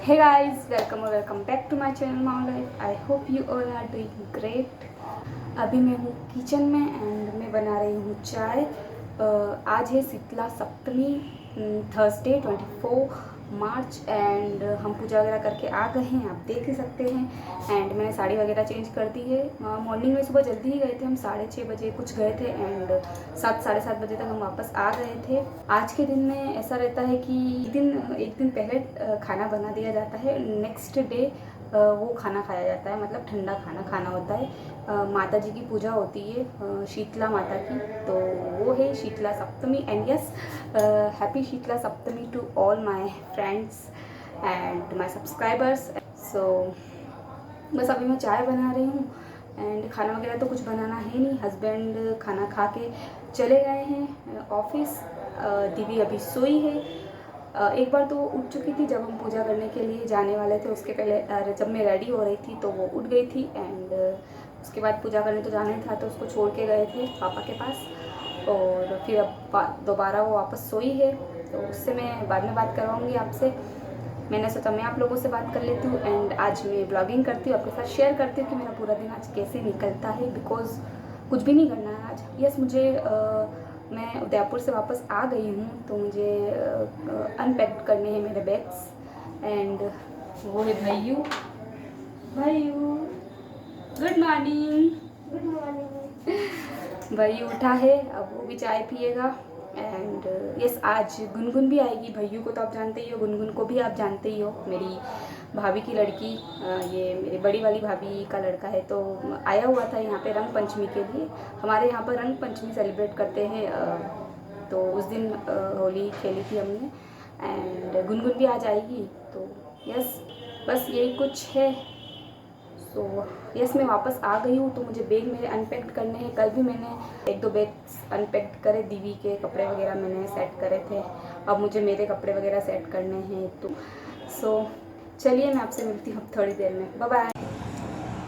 Hey guys, welcome or welcome back to my channel Mom Life. I hope you all are doing great. अभी मैं हूँ kitchen में and मैं बना रही हूँ चाय। आज है शीतला सप्तमी, थर्सडे 24 मार्च एंड हम पूजा वगैरह करके आ गए हैं, आप देख ही सकते हैं। एंड मैंने साड़ी वगैरह चेंज कर दी है। मॉर्निंग में सुबह जल्दी ही गए थे, हम 6:30 बजे कुछ गए थे एंड 7 साढ़े 7 बजे तक हम वापस आ गए थे। आज के दिन में ऐसा रहता है कि एक दिन पहले खाना बना दिया जाता है, नेक्स्ट डे वो खाना खाया जाता है, मतलब ठंडा खाना खाना होता है। माता जी की पूजा होती है शीतला माता की, तो वो है Shitala Saptami. And yes, happy Shitala Saptami to all my friends and my subscribers. So बस अभी मैं चाय बना रही हूँ एंड खाना वगैरह तो कुछ बनाना है नहीं। हस्बैंड खाना खा के चले गए हैं ऑफिस। दीदी अभी सोई है। एक बार तो वो उठ चुकी थी जब हम पूजा करने के लिए जाने वाले थे, उसके पहले जब मैं रेडी हो रही थी तो वो उठ गई थी। एंड उसके बाद पूजा करने तो जाना ही था, तो उसको छोड़ के गए थे पापा के पास। और फिर अब दोबारा वो वापस सोई है, तो उससे मैं बाद में बात करवाऊँगी आपसे। मैंने सोचा मैं आप लोगों से बात कर लेती हूँ एंड आज मैं ब्लॉगिंग करती हूँ, आपके साथ शेयर करती हूँ कि मेरा पूरा दिन आज कैसे निकलता है। बिकॉज़ कुछ भी नहीं करना है आज। यस, मुझे मैं उदयपुर से वापस आ गई हूँ, तो मुझे अनपैक करने हैं मेरे बैग्स। एंड वो है Bhaiyu. Good morning. Good morning. Bhaiyu उठा है, अब वो भी चाय पिएगा। एंड यस, आज गुनगुन भी आएगी। भैयू को तो आप जानते ही हो, गुनगुन को भी आप जानते ही हो, मेरी भाभी की लड़की। ये मेरी बड़ी वाली भाभी का लड़का है, तो आया हुआ था यहाँ पे रंग पंचमी के लिए। हमारे यहाँ पर रंग पंचमी सेलिब्रेट करते हैं, तो उस दिन होली खेली थी हमने। एंड गुनगुन भी आज आएगी, तो यस बस यही कुछ है। सो यस, मैं वापस आ गई हूँ, तो मुझे बैग मेरे अनपैक्ड करने हैं। कल भी मैंने 1-2 बैग्स अनपैक्ड करे, दीदी के कपड़े वगैरह मैंने सेट करे थे। अब मुझे मेरे कपड़े वगैरह सेट करने हैं, तो सो चलिए मैं आपसे मिलती हूँ थोड़ी देर में। Bye bye.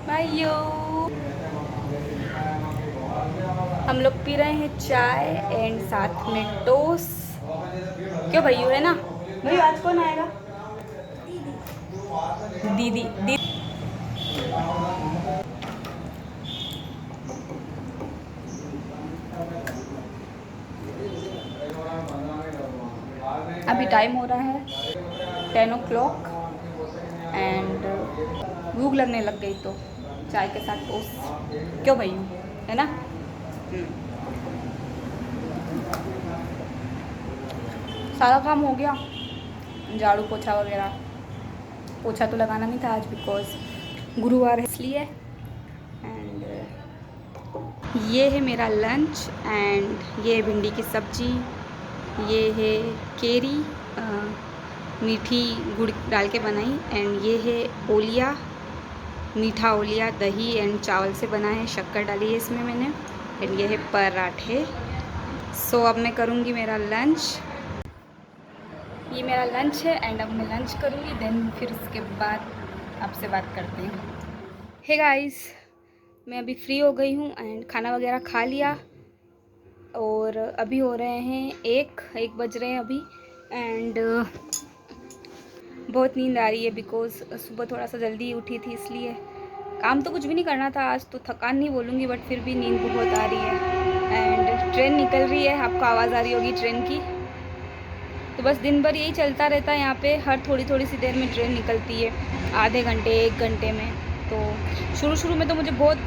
भाइयों, हम लोग पी रहे हैं चाय एंड साथ में टोस्ट। क्यों भैयू है ना? भैयू आज कौन आएगा? दीदी। दीदी अभी टाइम हो रहा है 10 o'clock एंड भूख लगने लग गई, तो चाय के साथ टोस्ट। क्यों भैयू, है ना? सारा काम हो गया, झाड़ू पोछा वगैरह। पोछा तो लगाना नहीं था आज बिकॉज गुरुवार है इसलिए। एंड ये है मेरा लंच एंड ये है भिंडी की सब्जी, ये है केरी मीठी गुड़ डाल के बनाई, एंड ये है ओलिया, मीठा ओलिया दही एंड चावल से बना है, शक्कर डाली है इसमें मैंने। एंड ये है पराठे। सो अब मैं करूँगी मेरा लंच। ये मेरा लंच है एंड अब मैं लंच करूँगी, देन फिर उसके बाद आपसे बात करती हूँ। हे गाइस, मैं अभी फ्री हो गई हूँ एंड खाना वगैरह खा लिया और अभी हो रहे हैं 1 बज रहे हैं अभी। एंड बहुत नींद आ रही है बिकॉज़ सुबह थोड़ा सा जल्दी उठी थी, इसलिए काम तो कुछ भी नहीं करना था आज, तो थकान नहीं बोलूँगी बट फिर भी नींद बहुत आ रही है। एंड ट्रेन निकल रही है, आपको आवाज़ आ रही होगी ट्रेन की। तो बस दिन भर यही चलता रहता है यहाँ पे, हर थोड़ी सी देर में ट्रेन निकलती है, आधे घंटे 1 घंटे में। तो शुरू में तो मुझे बहुत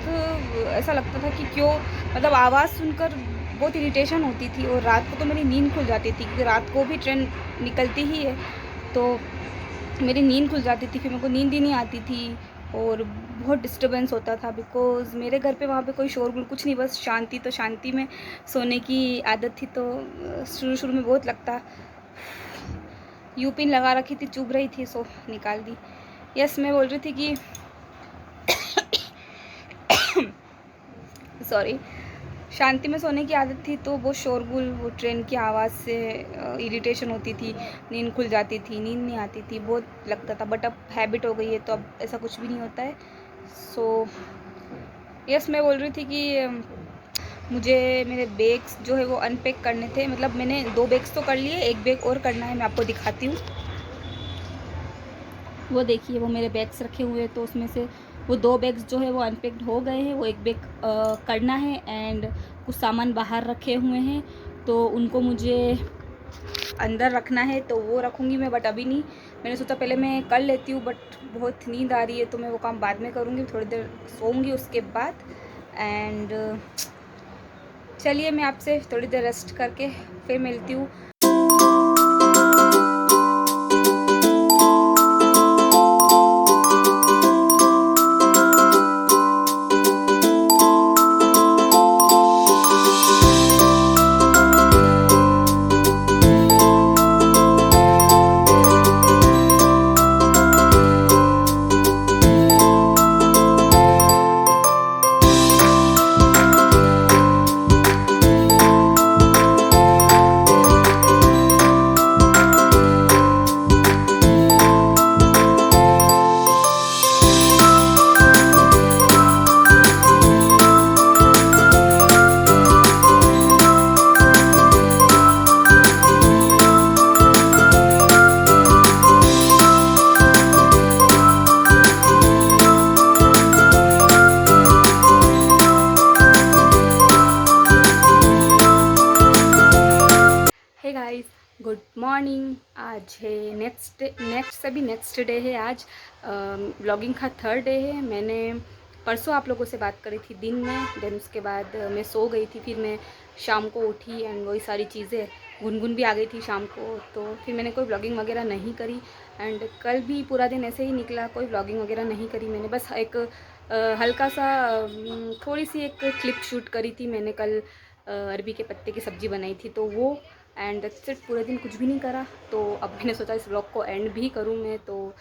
ऐसा लगता था कि क्यों, मतलब आवाज़ सुनकर बहुत इरिटेशन होती थी, और रात को तो मेरी नींद खुल जाती थी क्योंकि रात को भी ट्रेन निकलती ही है, तो मेरी नींद खुल जाती थी, फिर मेरे को नींद ही नहीं आती थी और बहुत डिस्टर्बेंस होता था। बिकॉज़ मेरे घर पे वहाँ पे कोई शोरगुल कुछ नहीं, बस शांति, तो शांति में सोने की आदत थी। तो शुरू में बहुत लगता, यूपिन लगा रखी थी, चुभ रही थी, सो निकाल दी। यस, मैं बोल रही थी कि सॉरी, शांति में सोने की आदत थी, तो वो शोरगुल, वो ट्रेन की आवाज़ से इरिटेशन होती थी, नींद खुल जाती थी, नींद नहीं आती थी, बहुत लगता था। बट अब हैबिट हो गई है, तो अब ऐसा कुछ भी नहीं होता है। सो यस, मैं बोल रही थी कि मुझे मेरे बैग्स जो है वो अनपैक करने थे। मतलब मैंने 2 बैग्स तो कर लिए, 1 बैग और करना है, मैं आपको दिखाती हूँ। वो देखिए वो मेरे बैग्स रखे हुए हैं, तो उसमें से वो 2 बैग्स जो है वो अनपैक्ड हो गए हैं, वो 1 बैग करना है एंड कुछ सामान बाहर रखे हुए हैं तो उनको मुझे अंदर रखना है, तो वो रखूँगी मैं, बट अभी नहीं। मैंने सोचा पहले मैं कर लेती हूँ, बट बहुत नींद आ रही है तो मैं वो काम बाद में करूँगी, थोड़ी देर सोऊंगी उसके बाद। एंड चलिए मैं आपसे थोड़ी देर रेस्ट करके फिर मिलती हूँ। Guys good morning. आज है नेक्स्ट डे है। आज ब्लॉगिंग का 3rd डे है। मैंने परसों आप लोगों से बात करी थी दिन में, देन उसके बाद मैं सो गई थी, फिर मैं शाम को उठी एंड वही सारी चीज़ें, गुनगुन भी आ गई थी शाम को, तो फिर मैंने कोई ब्लॉगिंग वगैरह नहीं करी। एंड कल भी पूरा दिन ऐसे ही निकला, कोई ब्लॉगिंग वगैरह नहीं करी मैंने। बस एक हल्का सा थोड़ी सी एक क्लिप शूट करी थी मैंने कल, अरबी के पत्ते की सब्ज़ी बनाई थी, तो वो एंड दैट्स इट। पूरे दिन कुछ भी नहीं करा, तो अब मैंने सोचा इस ब्लॉग को एंड भी करूँ मैं, तो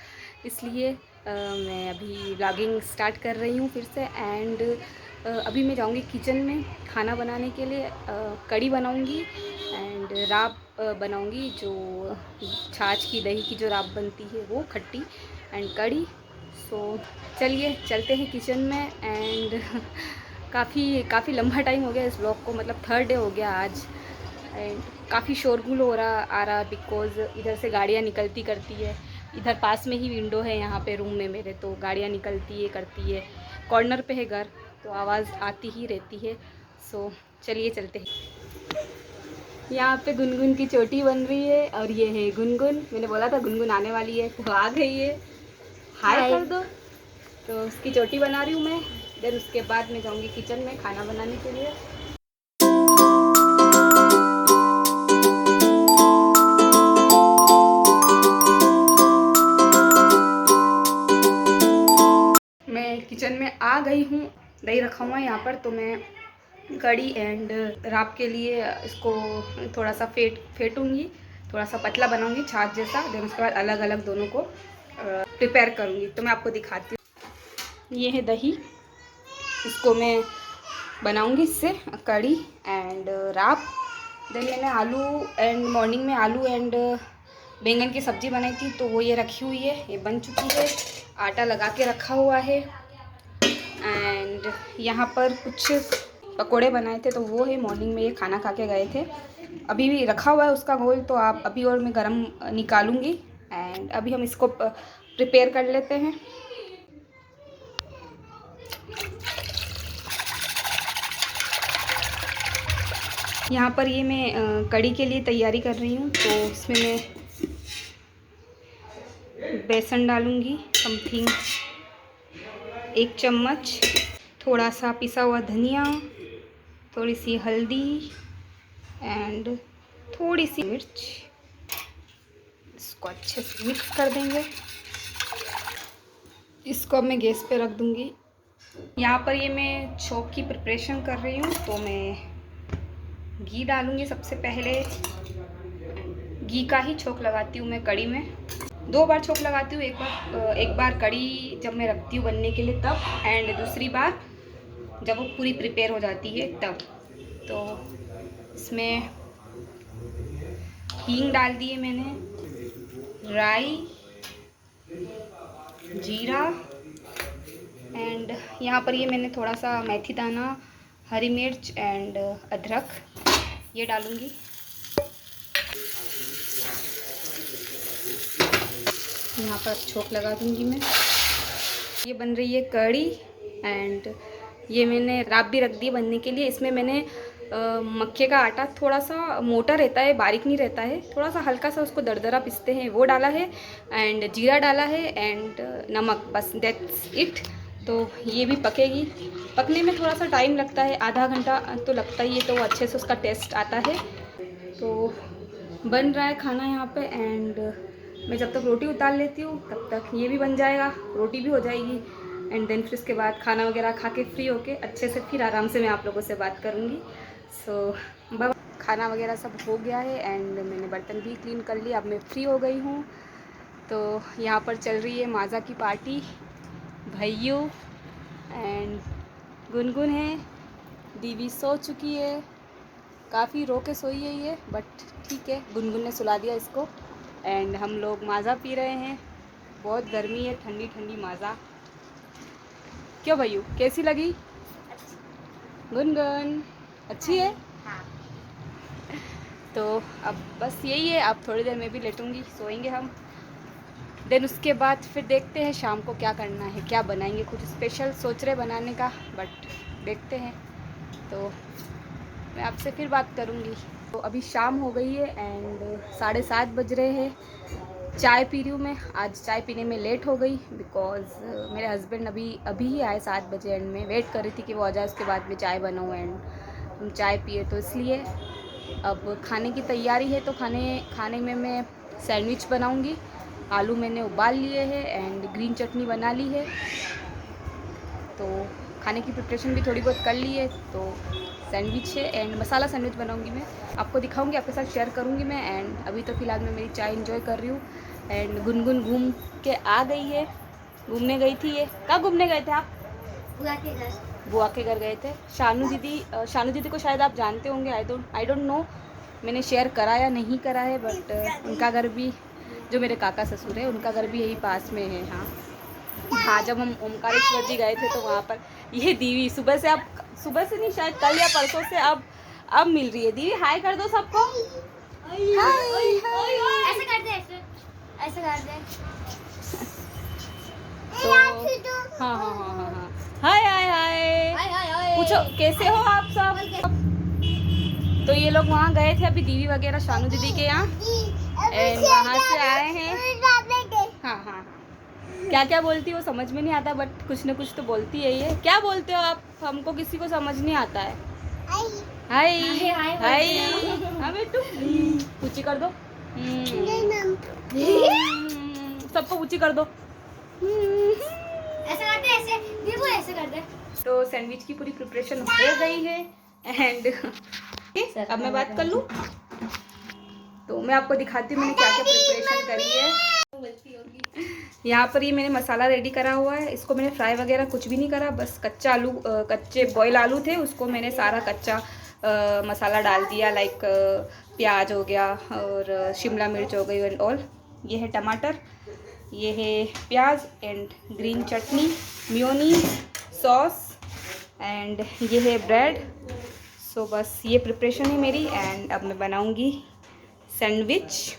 इसलिए मैं अभी ब्लॉगिंग स्टार्ट कर रही हूँ फिर से। एंड अभी मैं जाऊँगी किचन में खाना बनाने के लिए। कड़ी बनाऊँगी एंड राब बनाऊँगी, जो छाछ की दही की जो राब बनती है वो, खट्टी एंड कड़ी। सो चलिए चलते हैं किचन में। एंड काफ़ी लंबा टाइम हो गया इस ब्लॉग को, मतलब 3rd डे हो गया आज। एंड काफ़ी शोरगुल आ रहा बिकॉज़ इधर से गाड़ियाँ निकलती करती है। इधर पास में ही विंडो है यहाँ पे रूम में मेरे, तो गाड़ियाँ निकलती है करती है। कॉर्नर पे है घर, तो आवाज़ आती ही रहती है। सो चलिए चलते हैं। यहाँ पे गुनगुन की चोटी बन रही है और ये है गुनगुन। मैंने बोला था गुनगुन आने वाली है, वो आ गई है। हाय कर दो। तो उसकी चोटी बना रही हूँ मैं, देन उसके बाद मैं जाऊँगी किचन में खाना बनाने के लिए। मैं किचन में आ गई हूँ, दही रखा हुआ है यहाँ पर, तो मैं कड़ी एंड राब के लिए इसको थोड़ा सा फेंटूँगी, थोड़ा सा पतला बनाऊँगी छाछ जैसा। देन उसके बाद अलग अलग दोनों को प्रिपेयर करूँगी, तो मैं आपको दिखाती हूँ। ये है दही, इसको मैं बनाऊँगी इससे कड़ी एंड राब। देन मैंने आलू एंड मॉर्निंग में आलू एंड बैंगन की सब्ज़ी बनाई थी, तो वो ये रखी हुई है, ये बन चुकी है। आटा लगा के रखा हुआ है। एंड यहाँ पर कुछ पकोड़े बनाए थे, तो वो है, मॉर्निंग में ये खाना खा के गए थे, अभी भी रखा हुआ है उसका घोल, तो आप अभी और मैं गरम निकालूंगी। एंड अभी हम इसको प्रिपेयर कर लेते हैं। यहाँ पर ये मैं कड़ी के लिए तैयारी कर रही हूँ, तो इसमें मैं बेसन डालूँगी समथिंग 1 चम्मच, थोड़ा सा पिसा हुआ धनिया, थोड़ी सी हल्दी एंड थोड़ी सी मिर्च। इसको अच्छे से मिक्स कर देंगे। इसको अब मैं गैस पे रख दूँगी। यहाँ पर ये मैं छोक की प्रिपरेशन कर रही हूँ, तो मैं घी डालूँगी सबसे पहले। घी का ही छोक लगाती हूँ मैं कड़ी में, 2 बार छोक लगाती हूँ। एक बार कड़ी जब मैं रखती हूँ बनने के लिए तब, एंड दूसरी बार जब वो पूरी प्रिपेयर हो जाती है तब। तो इसमें हींग डाल दिए मैंने, राई, जीरा एंड यहाँ पर ये मैंने थोड़ा सा मेथी दाना, हरी मिर्च एंड अदरक ये डालूँगी। यहाँ पर छोंक लगा दूँगी मैं। ये बन रही है कढ़ी एंड ये मैंने राब भी रख दी बनने के लिए। इसमें मैंने मक्के का आटा थोड़ा सा मोटा रहता है, बारीक नहीं रहता है, थोड़ा सा हल्का सा उसको दरदरा पिसते हैं, वो डाला है एंड जीरा डाला है एंड नमक, बस दैट्स इट। तो ये भी पकेगी। पकने में थोड़ा सा टाइम लगता है, आधा घंटा तो लगता ही है, तो वो अच्छे से उसका टेस्ट आता है। तो बन रहा है खाना यहाँ पे एंड मैं जब तक रोटी उतार लेती हूँ तब तक ये भी बन जाएगा, रोटी भी हो जाएगी एंड देन फिर उसके बाद खाना वगैरह खा के फ्री होके अच्छे से फिर आराम से मैं आप लोगों से बात करूँगी। सो खाना वगैरह सब हो गया है एंड मैंने बर्तन भी क्लीन कर लिया। अब मैं फ्री हो गई हूँ। तो यहाँ पर चल रही है माज़ा की पार्टी। भैयू एंड गुनगुन है, दीवी सो चुकी है, काफ़ी रो के सोई है ये, बट ठीक है, गुनगुन ने सुला दिया इसको एंड हम लोग माज़ा पी रहे हैं। बहुत गर्मी है, ठंडी ठंडी माज़ा। क्यों भैयू, कैसी लगी? गुनगुन अच्छी है। तो अब बस यही है, अब थोड़ी देर में भी लेटूंगी, सोएंगे हम। देन उसके बाद फिर देखते हैं शाम को क्या करना है, क्या बनाएंगे। कुछ स्पेशल सोच रहे बनाने का, बट देखते हैं। तो मैं आपसे फिर बात करूंगी। तो अभी शाम हो गई है एंड 7:30 बज रहे हैं। चाय पी रही हूँ मैं। आज चाय पीने में लेट हो गई बिकॉज़ मेरे हस्बैंड अभी ही आए 7 बजे एंड मैं वेट कर रही थी कि वो आ जाए, उसके बाद मैं चाय बनाऊँ एंड हम चाय पिए। तो इसलिए अब खाने की तैयारी है। तो खाने में मैं सैंडविच बनाऊंगी। आलू मैंने उबाल लिए हैं एंड ग्रीन चटनी बना ली है। तो खाने की प्रिपरेशन भी थोड़ी बहुत कर ली है। तो सैंडविच है एंड मसाला सैंडविच बनाऊंगी मैं, आपको दिखाऊंगी, आपके साथ शेयर करूंगी मैं। एंड अभी तो फ़िलहाल मैं मेरी चाय एंजॉय कर रही हूँ एंड गुनगुन घूम के आ गई है। घूमने गई थी ये। कहाँ घूमने गए थे आप? बुआ के घर। बुआ के घर गए थे। शानू दीदी को शायद आप जानते होंगे, आई डोंट नो मैंने शेयर करा या नहीं करा है, बट उनका घर भी, जो मेरे काका ससुर है, उनका घर भी यही पास में है। हाँ, जब हम ओमकारेश्वर जी गए थे तो वहाँ पर ये दीवी सुबह से नहीं, शायद कल या परसों से अब मिल रही है। दीवी हाय कर दो सबको। ऐसे कर दे, ऐसे कर दे। तो हाँ, हाय हाय हाय। पूछो कैसे हो आप सब। तो ये लोग वहाँ गए थे अभी, दीवी वगैरह शानू दीदी के यहाँ, एंड वहाँ से आए हैं। हाँ, क्या क्या बोलती है वो समझ में नहीं आता, बट कुछ न कुछ तो बोलती है ये। क्या बोलते हो आप? हमको किसी को समझ नहीं आता है। हाय हाय। हाँ बेटू, ऊँची कर दो, सबको ऊँची कर दो। ऐसे करते, ऐसे दीपू ऐसे कर दे। तो सैंडविच की पूरी प्रिपरेशन हो गई है एंड अब मैं बात कर लूँ तो मैं आपको दिखाती हूँ मैंने क्या क्या प्रिपरेशन करी है। यहाँ पर ये मैंने मसाला रेडी करा हुआ है। इसको मैंने फ्राई वगैरह कुछ भी नहीं करा, बस कच्चे बॉयल आलू थे, उसको मैंने सारा कच्चा मसाला डाल दिया। लाइक प्याज हो गया और शिमला मिर्च हो गई एंड ऑल। ये है टमाटर, ये है प्याज and green chutney, mayonnaise, sauce and ये है ब्रेड। सो बस ये प्रिपरेशन है मेरी एंड अब मैं बनाऊंगी सैंडविच।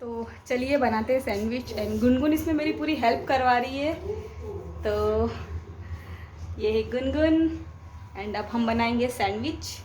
तो चलिए बनाते हैं सैंडविच एंड गुनगुन इसमें मेरी पूरी हेल्प करवा रही है। तो ये है गुनगुन एंड अब हम बनाएंगे sandwich.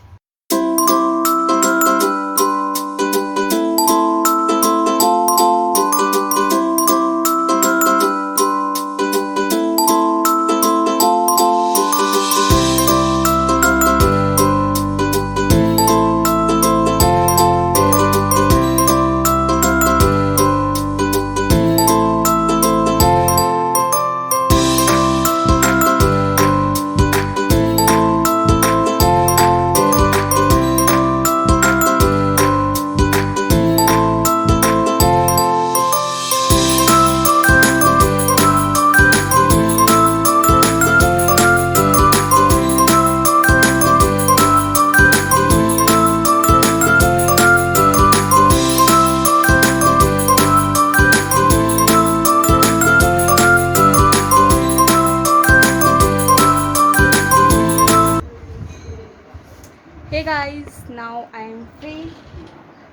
Hey guys, now I am free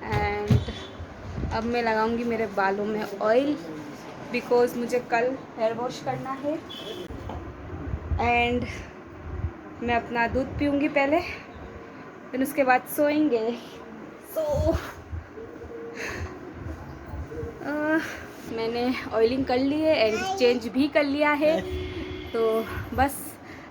and अब मैं लगाऊंगी मेरे बालों में ऑयल बिकॉज़ मुझे कल हेयर वॉश करना है। एंड मैं अपना दूध पीऊँगी पहले, फिर उसके बाद सोएंगे। सो मैंने ऑयलिंग कर ली है एंड चेंज भी कर लिया है। तो बस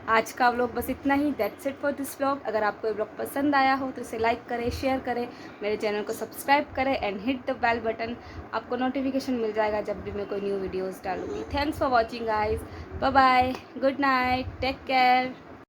आज का व्लॉग बस इतना ही। That's it for this vlog. अगर आपको ये व्लॉग पसंद आया हो तो इसे लाइक करें, शेयर करें, मेरे चैनल को सब्सक्राइब करें and hit the bell button. आपको नोटिफिकेशन मिल जाएगा जब भी मैं कोई न्यू वीडियोज़ डालूँगी। Thanks for watching guys. Bye bye, good night, take care.